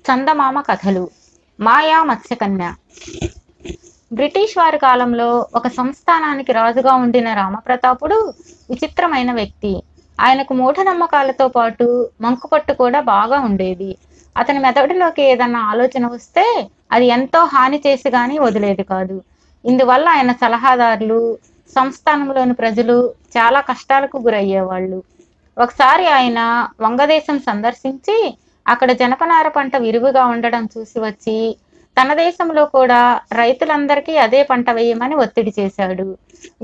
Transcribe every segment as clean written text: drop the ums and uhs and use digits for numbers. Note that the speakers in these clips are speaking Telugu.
చందమామ కథలు. మాయా మత్స్యకన్య. బ్రిటిష్ వారి కాలంలో ఒక సంస్థానానికి రాజుగా ఉండిన రామప్రతాపుడు విచిత్రమైన వ్యక్తి. ఆయనకు మూఢనమ్మకాలతో పాటు మంకుపట్టు కూడా బాగా ఉండేది. అతని మెదడులోకి ఏదన్నా ఆలోచన వస్తే అది ఎంతో హాని చేసి గాని వదిలేది కాదు. ఇందువల్ల ఆయన సలహాదారులు, సంస్థానంలోని ప్రజలు చాలా కష్టాలకు గురయ్యేవాళ్ళు. ఒకసారి ఆయన వంగదేశం సందర్శించి అక్కడ జనపనార పంట విరివిగా ఉండడం చూసి వచ్చి తన దేశంలో కూడా రైతులందరికీ అదే పంట వేయమని ఒత్తిడి చేశాడు.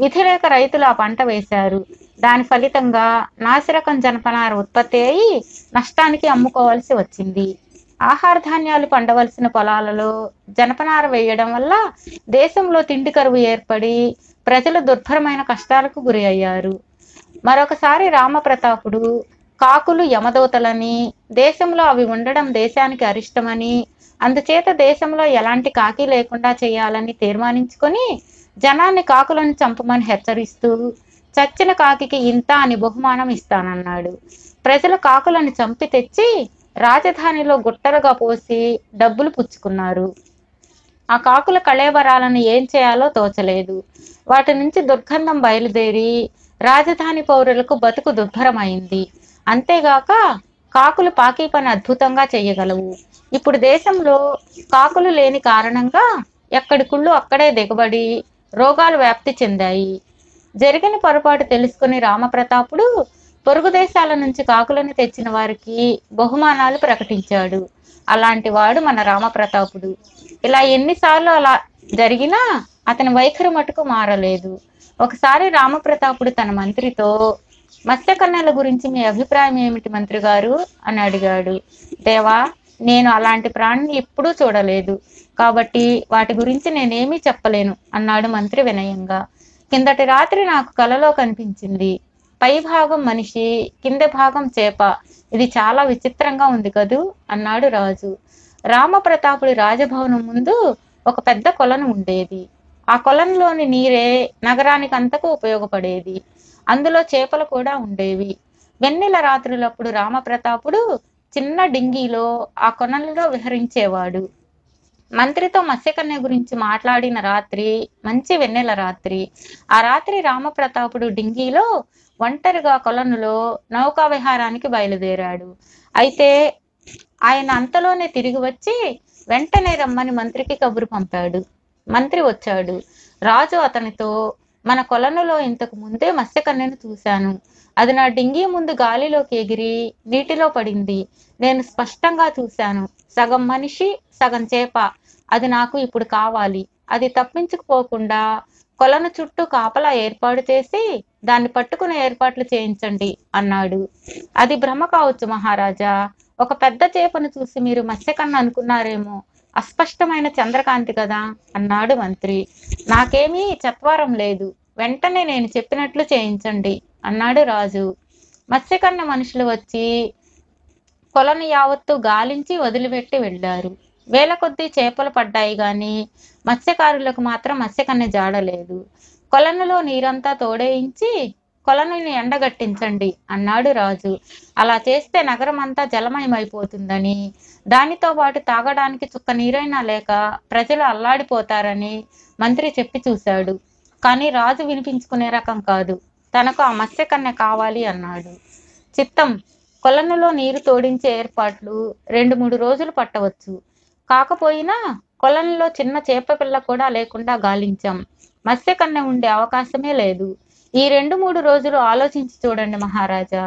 విధి లేక రైతులు ఆ పంట వేశారు. దాని ఫలితంగా నాసిరకం జనపనార ఉత్పత్తి అయి నష్టానికి అమ్ముకోవాల్సి వచ్చింది. ఆహార ధాన్యాలు పండవలసిన పొలాలలో జనపనార వేయడం వల్ల దేశంలో తిండి కరువు ఏర్పడి ప్రజలు దుర్భరమైన కష్టాలకు గురి అయ్యారు. మరొకసారి రామప్రతాపుడు కాకులు యమదూతలని, దేశంలో అవి ఉండడం దేశానికి అరిష్టమని, అందుచేత దేశంలో ఎలాంటి కాకి లేకుండా చేయాలని తీర్మానించుకొని జనాన్ని కాకులను చంపమని హెచ్చరిస్తూ చచ్చిన కాకికి ఇంత అని బహుమానం ఇస్తానన్నాడు. ప్రజలు కాకులను చంపి తెచ్చి రాజధానిలో గుట్టలుగా పోసి డబ్బులు పుచ్చుకున్నారు. ఆ కాకుల కళేబరాలను ఏం చేయాలో తోచలేదు. వాటి నుంచి దుర్గంధం బయలుదేరి రాజధాని పౌరులకు బతుకు దుర్భరమైంది. అంతేగాక కాకులు పాకీ పని అద్భుతంగా చేయగలవు. ఇప్పుడు దేశంలో కాకులు లేని కారణంగా ఎక్కడి కుళ్ళు అక్కడే దిగబడి రోగాలు వ్యాప్తి చెందాయి. జరిగిన పొరపాటు తెలుసుకుని రామప్రతాపుడు పొరుగు దేశాల నుంచి కాకులను తెచ్చిన వారికి బహుమానాలు ప్రకటించాడు. అలాంటి వాడు మన రామప్రతాపుడు. ఇలా ఎన్నిసార్లు అలా జరిగినా అతని వైఖరి మటుకు మారలేదు. ఒకసారి రామప్రతాపుడు తన మంత్రితో, మత్స్యకన్యల గురించి మీ అభిప్రాయం ఏమిటి మంత్రి గారు అని అడిగాడు. దేవా, నేను అలాంటి ప్రాణిని ఎప్పుడూ చూడలేదు, కాబట్టి వాటి గురించి నేనేమీ చెప్పలేను అన్నాడు మంత్రి వినయంగా. కిందటి రాత్రి నాకు కలలో కనిపించింది. పై భాగం మనిషి, కింద భాగం చేప. ఇది చాలా విచిత్రంగా ఉంది కదూ అన్నాడు రాజు. రామప్రతాపుడి రాజభవనం ముందు ఒక పెద్ద కొలను ఉండేది. ఆ కొలంలోని నీరే నగరానికి అంతకు ఉపయోగపడేది. అందులో చేపలు కూడా ఉండేవి. వెన్నెల రాత్రులప్పుడు రామప్రతాపుడు చిన్న డింగీలో ఆ కొనలలో విహరించేవాడు. మంత్రితో మత్స్యకన్య గురించి మాట్లాడిన రాత్రి మంచి వెన్నెల రాత్రి. ఆ రాత్రి రామప్రతాపుడు డింగీలో ఒంటరిగా కొలనులో నౌకా విహారానికి బయలుదేరాడు. అయితే ఆయన అంతలోనే తిరిగి వచ్చి వెంటనే రమ్మని మంత్రికి కబురు పంపాడు. మంత్రి వచ్చాడు. రాజు అతనితో, మన కొలనులో ఇంతకు ముందే మత్స్యకన్యను చూశాను. అది నా డింగీ ముందు గాలిలోకి ఎగిరి నీటిలో పడింది. నేను స్పష్టంగా చూశాను. సగం మనిషి, సగం చేప. అది నాకు ఇప్పుడు కావాలి. అది తప్పించుకుపోకుండా కొలను చుట్టూ కాపలా ఏర్పాటు చేసి దాన్ని పట్టుకునే ఏర్పాట్లు చేయించండి అన్నాడు. అది భ్రమ కావచ్చు మహారాజా. ఒక పెద్ద చేపను చూసి మీరు మత్స్యకన్య అనుకున్నారేమో. అస్పష్టమైన చంద్రకాంతి కదా అన్నాడు మంత్రి. నాకేమీ చత్వారం లేదు. వెంటనే నేను చెప్పినట్లు చేయించండి అన్నాడు రాజు. మత్స్యకన్య మనుషులు వచ్చి కొలను యావత్తు గాలించి వదిలిపెట్టి వెళ్ళారు. వేల కొద్దీ చేపలు పడ్డాయి గాని మత్స్యకారులకు మాత్రం మత్స్యకన్య జాడలేదు. కొలనులో నీరంతా తోడేయించి కొలనుని ఎండగట్టించండి అన్నాడు రాజు. అలా చేస్తే నగరం అంతా జలమయమైపోతుందని, దానితో పాటు తాగడానికి చుక్క నీరైనా లేక ప్రజలు అల్లాడిపోతారని మంత్రి చెప్పి చూశాడు. కానీ రాజు వినిపించుకునే రకం కాదు. తనకు ఆ మత్స్యకన్య కావాలి అన్నాడు. చిత్తం, కొలనులో నీరు తోడించే ఏర్పాట్లు 2-3 రోజులు పట్టవచ్చు. కాకపోయినా కొలనులో చిన్న చేప పిల్ల కూడా లేకుండా గాలించాం. మత్స్యకన్య ఉండే అవకాశమే లేదు. ఈ 2-3 రోజులు ఆలోచించి చూడండి మహారాజా.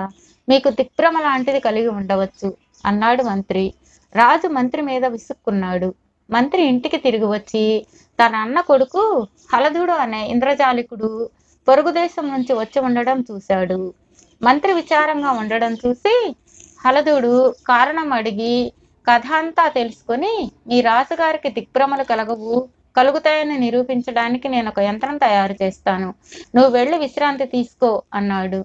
మీకు దిగ్భ్రమ లాంటిది కలిగి ఉండవచ్చు అన్నాడు మంత్రి. రాజు మంత్రి మీద విసుక్కున్నాడు. మంత్రి ఇంటికి తిరిగి వచ్చి తన అన్న కొడుకు హలధుడు అనే ఇంద్రజాలికుడు పొరుగు దేశం నుంచి వచ్చి ఉండడం చూశాడు. మంత్రి విచారంగా ఉండడం చూసి హలధుడు కారణం అడిగి కథ అంతా తెలుసుకొని, మీ రాజుగారికి దిగ్భ్రమలు కలుగుతాయని నిరూపించడానికి నేను ఒక యంత్రం తయారు చేస్తాను. నువ్వు వెళ్ళి విశ్రాంతి తీసుకో అన్నాడు.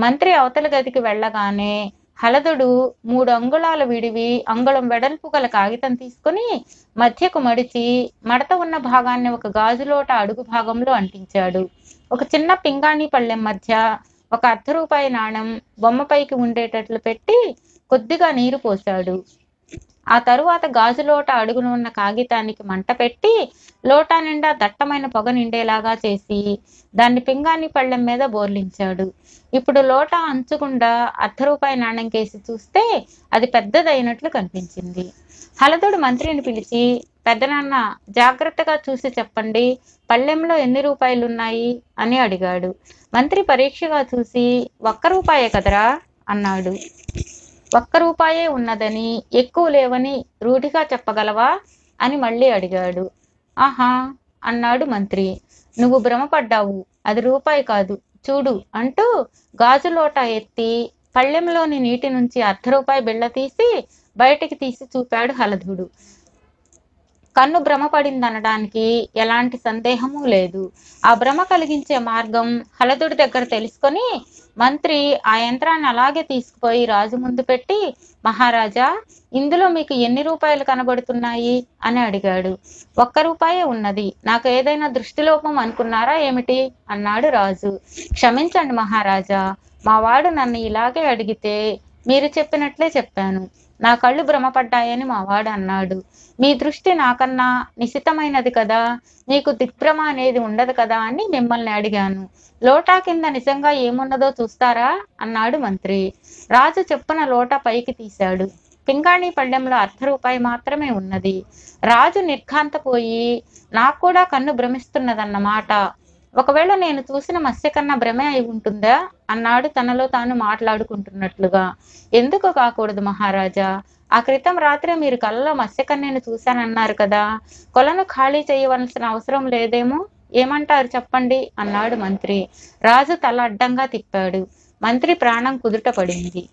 మంత్రి అవతల గదికి వెళ్ళగానే హలధుడు 3 అంగుళాల విడివి అంగుళం వెడల్పు గల కాగితం తీసుకుని మధ్యకు మడిచి మడత ఉన్న భాగాన్ని ఒక గాజులోట అడుగు భాగంలో అంటించాడు. ఒక చిన్న పింగాణి పళ్ళెం మధ్య ఒక ₹1 నాణెం బొమ్మపైకి ఉండేటట్లు పెట్టి కొద్దిగా నీరు పోశాడు. ఆ తరువాత గాజు లోట అడుగున ఉన్న కాగితానికి మంట పెట్టి లోటా నిండా దట్టమైన పొగ నిండేలాగా చేసి దాన్ని పింగాణి పళ్ళెం మీద బోర్లించాడు. ఇప్పుడు లోటా అంచుకుండా రూపాయి నాణెం కేసి చూస్తే అది పెద్దదైనట్లు కనిపించింది. హలధుడు మంత్రిని పిలిచి, పెద్దనాన్న, జాగ్రత్తగా చూసి చెప్పండి, పళ్ళెంలో ఎన్ని రూపాయలున్నాయి అని అడిగాడు. మంత్రి పరీక్షగా చూసి, రూపాయే కదరా అన్నాడు. రూపాయే ఉన్నదని, ఎక్కువ లేవని రూఢిగా చెప్పగలవా అని మళ్ళీ అడిగాడు. ఆహా అన్నాడు మంత్రి. నువ్వు భ్రమపడ్డావు, అది రూపాయి కాదు, చూడు అంటూ గాజు లోట ఎత్తి పళ్ళెంలోని నీటి నుంచి రూపాయి బిళ్ళ తీసి బయటికి తీసి చూపాడు హలధుడు. కన్ను భ్రమ పడిందనడానికి ఎలాంటి సందేహమూ లేదు. ఆ భ్రమ కలిగించే మార్గం హలధుడి దగ్గర తెలుసుకొని మంత్రి ఆ యంత్రాన్ని అలాగే తీసుకుపోయి రాజు ముందు పెట్టి, మహారాజా, ఇందులో మీకు ఎన్ని రూపాయలు కనబడుతున్నాయి అని అడిగాడు. రూపాయే ఉన్నది, నాకు ఏదైనా దృష్టిలోపం అనుకున్నారా ఏమిటి అన్నాడు రాజు. క్షమించండి మహారాజా, మా వాడు నన్ను ఇలాగే అడిగితే మీరు చెప్పినట్లే చెప్పాను. నా కళ్ళు భ్రమపడ్డాయని మా వాడు అన్నాడు. మీ దృష్టి నాకన్నా నిశితమైనది కదా, మీకు దిగ్భ్రమ అనేది ఉండదు కదా అని మిమ్మల్ని అడిగాను. లోటా కింద నిజంగా ఏమున్నదో చూస్తారా అన్నాడు మంత్రి. రాజు చెప్పున లోటా పైకి తీశాడు. పింగాణి పళ్ళెంలో రూపాయి మాత్రమే ఉన్నది. రాజు నిర్ఘాంతపోయి, నాకు కూడా కన్ను భ్రమిస్తున్నదన్నమాట. ఒకవేళ నేను చూసిన మత్స్య కన్నా భ్రమే అయి ఉంటుందా అన్నాడు తనలో తాను మాట్లాడుకుంటున్నట్లుగా. ఎందుకు కాకూడదు మహారాజా, ఆ క్రితం రాత్రే మీరు కలలో మత్స్యకన్యను చూశానన్నారు కదా, కొలను ఖాళీ చేయవలసిన అవసరం లేదేమో, ఏమంటారు చెప్పండి అన్నాడు మంత్రి. రాజు తల అడ్డంగా తిప్పాడు. మంత్రి ప్రాణం కుదుట పడింది.